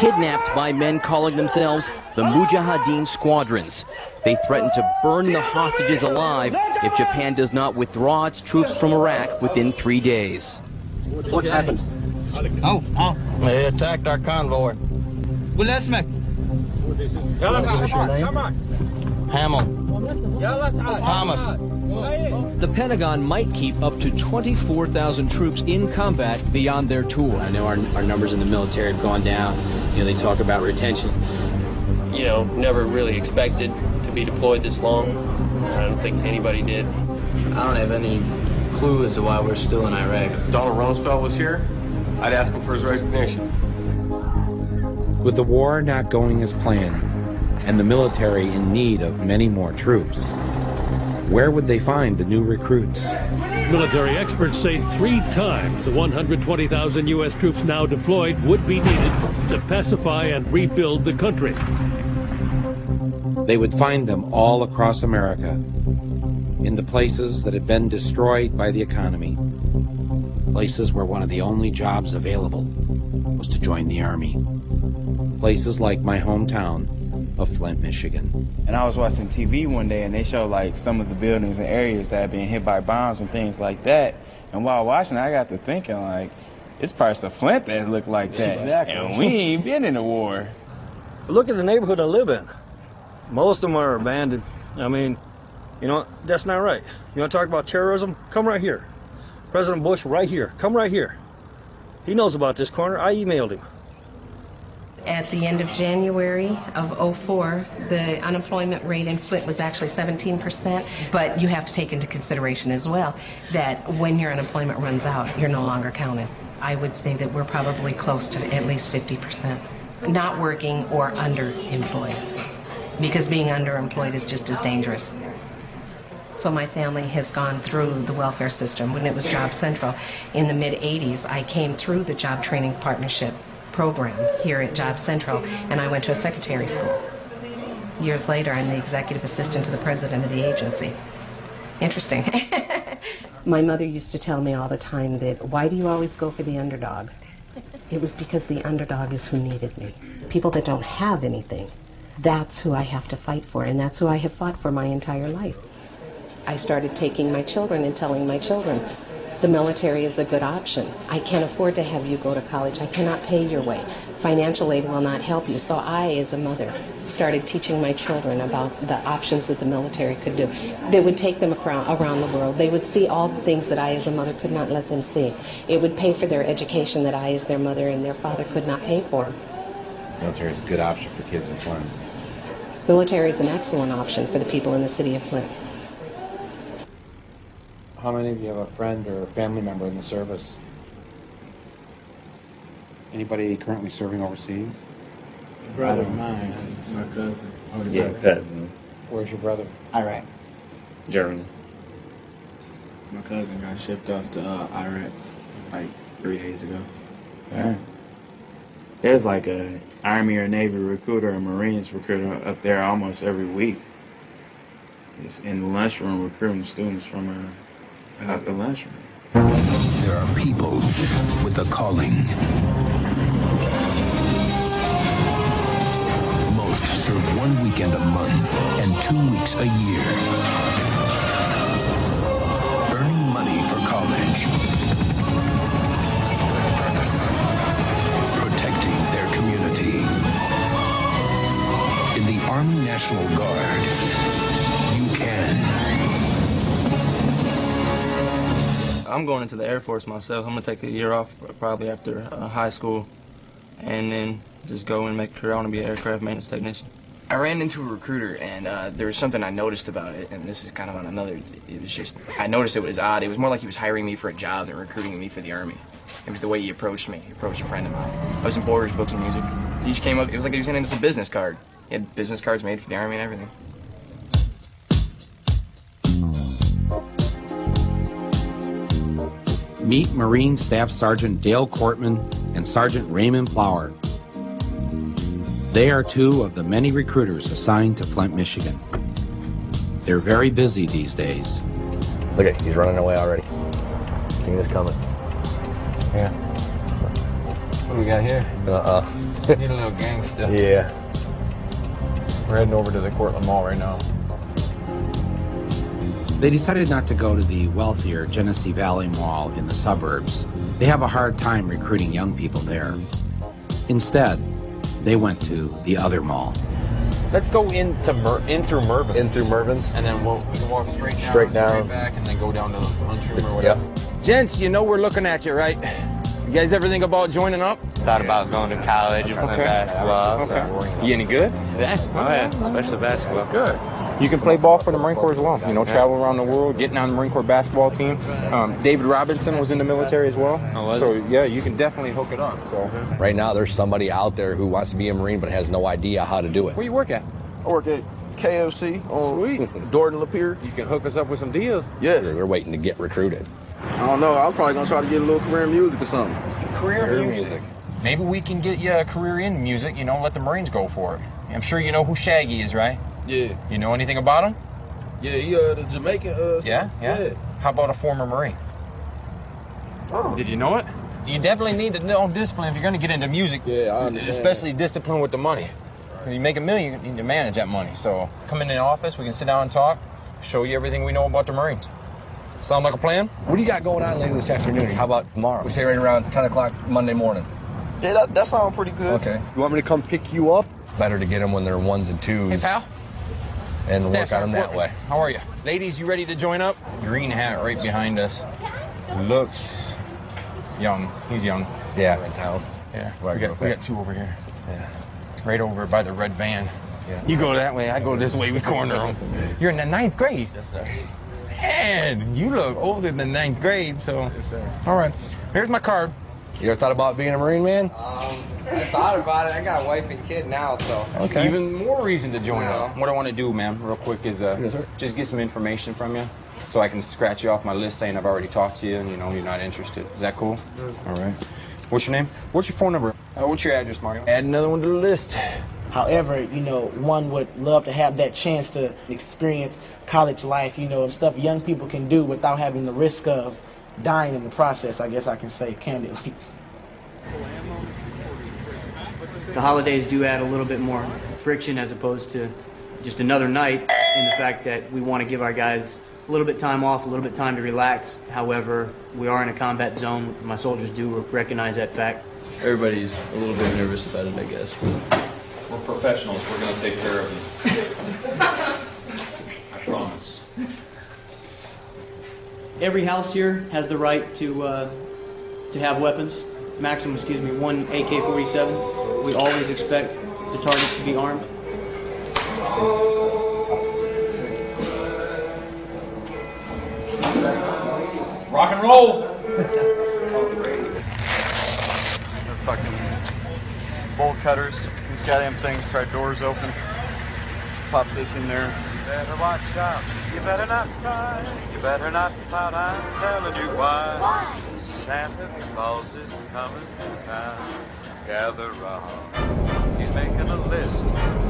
kidnapped by men calling themselves the Mujahideen Squadrons. They threaten to burn the hostages alive if Japan does not withdraw its troops from Iraq within 3 days. What's happened? They attacked our convoy. Give us your name. Hamill. Thomas. The Pentagon might keep up to 24,000 troops in combat beyond their tour. I know our numbers in the military have gone down. You know, they talk about retention. You know, never really expected to be deployed this long. I don't think anybody did. I don't have any clue as to why we're still in Iraq. If Donald Rumsfeld was here, I'd ask him for his resignation. With the war not going as planned, and the military in need of many more troops, where would they find the new recruits? Military experts say 3 times the 120,000 U.S. troops now deployed would be needed to pacify and rebuild the country. They would find them all across America, in the places that had been destroyed by the economy, places where one of the only jobs available was to join the Army, places like my hometown of Flint, Michigan. And I was watching TV one day and they showed like some of the buildings and areas that had been hit by bombs and things like that. And while watching, I got to thinking like, it's parts of Flint that look like that. Exactly. And we ain't been in a war. But look at the neighborhood I live in. Most of them are abandoned. I mean, you know, that's not right. You want to talk about terrorism? Come right here. President Bush right here. Come right here. He knows about this corner. I emailed him. At the end of January of '04, the unemployment rate in Flint was actually 17%, but you have to take into consideration as well that when your unemployment runs out, you're no longer counted. I would say that we're probably close to at least 50% not working or underemployed, because being underemployed is just as dangerous. So my family has gone through the welfare system. When it was Job Central in the mid-'80s, I came through the Job Training Partnership program here at Job Central, and I went to a secretary school. Years later, I'm the executive assistant to the president of the agency. Interesting. My mother used to tell me all the time that, why do you always go for the underdog? It was because the underdog is who needed me. People that don't have anything, that's who I have to fight for, and that's who I have fought for my entire life. I started taking my children and telling my children, the military is a good option. I can't afford to have you go to college. I cannot pay your way. Financial aid will not help you. So I, as a mother, started teaching my children about the options that the military could do. They would take them around the world. They would see all the things that I, as a mother, could not let them see. It would pay for their education that I, as their mother, and their father could not pay for. Military is a good option for kids in Flint. Military is an excellent option for the people in the city of Flint. How many of you have a friend or a family member in the service? Anybody currently serving overseas? A brother of mine, my cousin. Yeah, cousin. Where's your brother? Iraq. Germany. My cousin got shipped off to Iraq like 3 days ago. Yeah. There's like a Army or Navy recruiter or Marines recruiter up there almost every week. It's in the lunchroom recruiting students from out the lunchroom. There are people with a calling. Most serve 1 weekend a month and 2 weeks a year. Earning money for college. Protecting their community. In the Army National Guard, you can. I'm going into the Air Force myself. I'm going to take a year off probably after high school and then just go and make a career. I want to be an aircraft maintenance technician. I ran into a recruiter and there was something I noticed about it, and this is kind of on another, it was just, I noticed it was odd. It was more like he was hiring me for a job than recruiting me for the Army. It was the way he approached me. He approached a friend of mine. I was in Borders, Books and Music. He just came up, it was like he was handing us a business card. He had business cards made for the Army and everything. Meet Marine Staff Sergeant Dale Cortman and Sergeant Raymond Plower. They are 2 of the many recruiters assigned to Flint, Michigan. They're very busy these days. Look at, he's running away already. Seen this coming. Yeah. What do we got here? Need a little gangster. Yeah. We're heading over to the Cortland Mall right now. They decided not to go to the wealthier Genesee Valley Mall in the suburbs. They have a hard time recruiting young people there. Instead, they went to the other mall. Let's go in through Mervyn's. In through Mervyn's? And then we can walk straight down, Straight back, and then go down to the lunchroom or whatever. Yep. Gents, you know we're looking at you, right? You guys ever think about joining up? Thought about going to college and playing basketball. Okay. You any good? Yeah. Oh yeah, especially basketball. Good. You can play ball for the Marine Corps as well. You know, travel around the world, getting on the Marine Corps basketball team. David Robinson was in the military as well. So yeah, you can definitely hook it up. So right now, there's somebody out there who wants to be a Marine but has no idea how to do it. Where you work at? I work at KFC on Dorton Lapeer. You can hook us up with some deals. Yes. They're waiting to get recruited. I don't know. I'm probably gonna try to get a little career in music or something. Career music. Maybe we can get you a career in music. You know, let the Marines go for it. I'm sure you know who Shaggy is, right? Yeah. You know anything about him? Yeah, he the Jamaican. Yeah. How about a former Marine? Oh. Did you know it? You definitely need to know discipline if you're going to get into music. Yeah, I understand. Especially discipline with the money. When you make $1 million, you need to manage that money. So come in the office, we can sit down and talk, show you everything we know about the Marines. Sound like a plan? What do you got going on later this afternoon? How about tomorrow? We say right around 10 o'clock Monday morning. Yeah, that sounds pretty good. Okay. You want me to come pick you up? Better to get them when they're 1s and 2s. Hey, pal. And work on them that way. How are you? Ladies, you ready to join up? Green hat right behind us. Looks young. He's young. Yeah, in town. Yeah. We got 2 over here. Yeah. Right over by the red van. Yeah. You go that way, I go this way, we corner them. You're in the 9th grade. Yes, sir. Man, you look older than 9th grade, so. Yes, sir. All right. Here's my card. You ever thought about being a Marine, man? I thought about it. I got a wife and kid now, so. Okay. Even more reason to join up. What I want to do, man, real quick, is just get some information from you so I can scratch you off my list saying I've already talked to you and, you know, you're not interested. Is that cool? All right. What's your name? What's your phone number? What's your address, Mario? Add another one to the list. However, you know, one would love to have that chance to experience college life, you know, stuff young people can do without having the risk of dying in the process, I guess I can say candidly. The holidays do add a little bit more friction as opposed to just another night, in the fact that we want to give our guys a little bit time off, a little bit time to relax. However, we are in a combat zone. My soldiers do recognize that fact. Everybody's a little bit nervous about it, I guess. We're professionals. We're going to take care of you. I promise. Every house here has the right to have weapons. Maximum, one AK-47. We always expect the targets to be armed. Rock and roll! Fucking bolt cutters. These goddamn things try doors open. Pop this in there. You better watch out. You better not cry. You better not pout. I'm telling you why. Why? Santa Claus is coming to town. Gather round. He's making a list,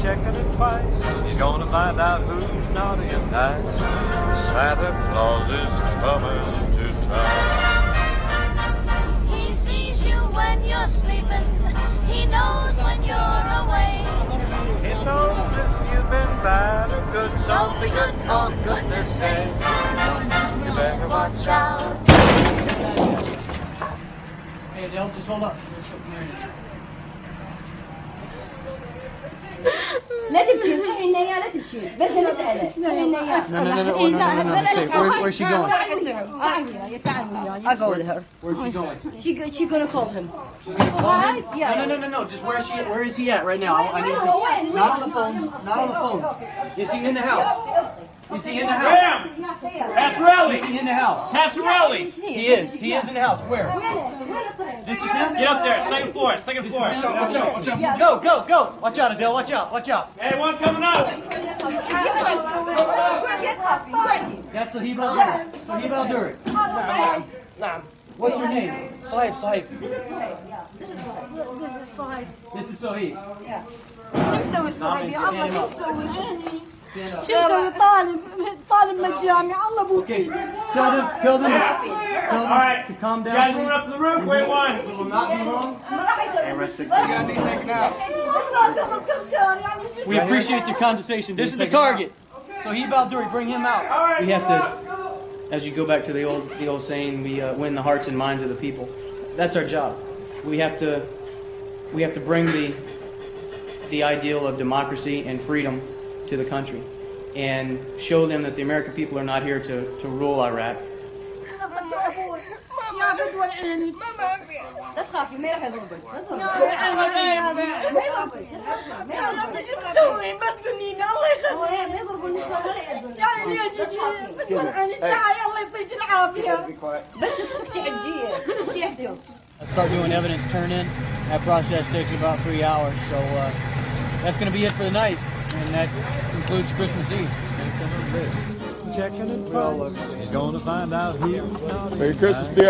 checking it twice. He's gonna find out who's naughty and nice. Santa Claus is coming to town. He sees you when you're sleeping. He knows when you're away. He knows if you've been bad or good. So be good for goodness sake. You better watch out. Hey, Adele, just hold up. لا تبكي صحي النية لا تبكي بس أنا أسألك صحي النية Where's she going? I'll go with her. Where's she going? She's gonna call him. Yeah. No. Just where is he at right now? I need to, not on the phone. Not on the phone. Is he in the house? Is he in the house? Bam! Passarelli! Is he in the house? Passarelli! He is in the house. Where? This is him? Get up there, second floor. Watch out. Go. Watch out, Adele, watch out. Hey, one coming up! That's Sahib al-Duri. What's your name? Sahib. This is Sahib. شو مسوي صاحبي؟ الله شو مسوي؟ شو طالب من الجامعة الله بوفيك. Tell them to calm down. Guys, moving up to the roof. Wait one. Will not be long. We appreciate your conversation. This is the target. So he Balduri, bring him out. We have to, as you go back to the old saying, we win the hearts and minds of the people. That's our job. We have to bring the ideal of democracy and freedom to the country, and show them that the American people are not here to rule Iraq. لا تخافي ما راح يضربك. بس قولينا الله يخليك. ما يضربوني يعني يا جيجي بتمنعني تعالي الله يعطيك العافية. بس تسكتي عجية. شو يحدث؟ I start doing evidence turn-in. That process takes about 3 hours, so that's going to be it for the night, and that concludes Christmas Eve. Checking it, well, gonna find out here. Merry Christmas, BR.